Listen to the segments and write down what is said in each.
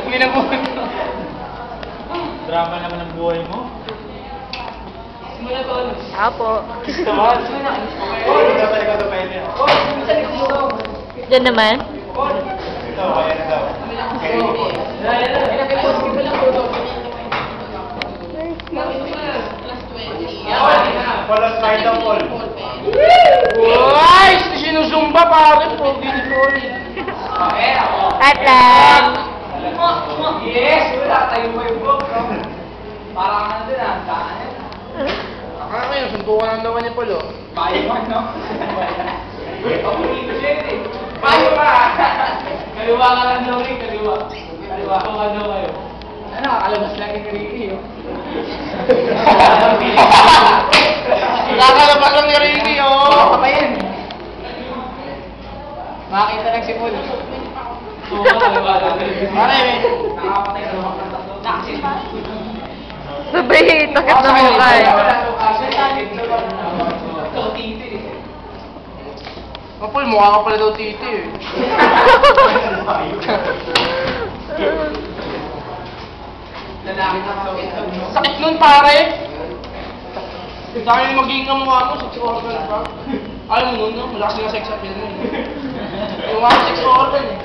Hindi na buhay mo. Drama naman ang buhay mo. Apo. Tawad. Hindi na talaga ito pwede. Diyan naman. Ito, kaya na daw. Walang slide ang Paul. Uy! Sinusumba pare po. Atlan. Yes! Wala tayo mo yung book. Parang ano din ah. Akala ko yun, suntukan ang naman ni Paul. Payo man, no? Ako dito siya eh. Payo ka! Kaliwa ka lang daw rin, kaliwa. Kaliwa ko ka daw kayo. Ano, nakalabas lang yung Ricky, oh. Nakakalabas lang ni Ricky, oh! Ano pa yan? Makakita lang si Paul. Oo, kaliwa lang. Pare, Nakakapatay ka naman ng tatlo. Sabay, takit na mukha eh. oh, Paul, mukha ka pala daw titi eh. Lalaki na Sakit nun, pare! Dahil magiging ang mukha mo, sex organ na pa. Alam mo nun, no? Malakas nga sex appeal mo. Yung mga sex organ eh.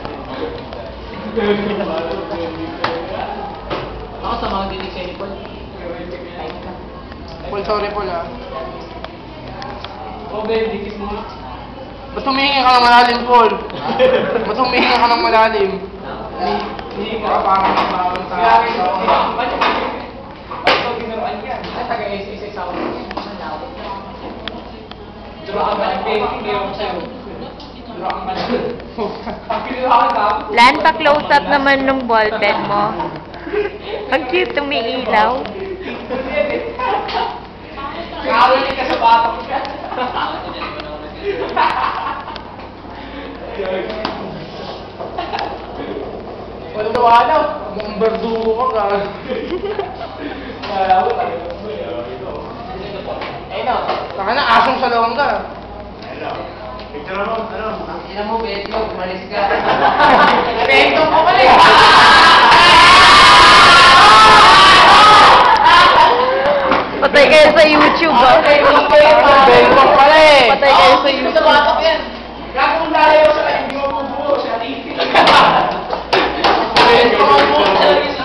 Ako sa mga dinig sa Paul. Paul, sorry Paul ah. Oh, babe, dikis mo. Ba't humihingi ka ng malalim, Paul? Ba't humihingi ka ng malalim? Hindi Baka parang mabawang tayo. Pag tinuruan yan. Ay, taga-SSA sa ako. Turuan ka ng baby, hindi ako sa'yo. Turuan ka na. Pag pinuruan ka, Lan, pa-close up naman ng ballpen mo. Ang cute, umiilaw. kawin ka sa batok ka. Walang wala. Mukhang berdugo ka. Ayun o. Saka na, asong sa lawang ka. Ina mo, Beto, umalis ka. Beto mo ka rin. Patay kayo sa YouTube, ah. Bengkok pala eh. Patay kayo sa YouTube. Sa batok yan. Kaya kung lalayo sa kanya, hindi mo bubuo siya. Bengkok.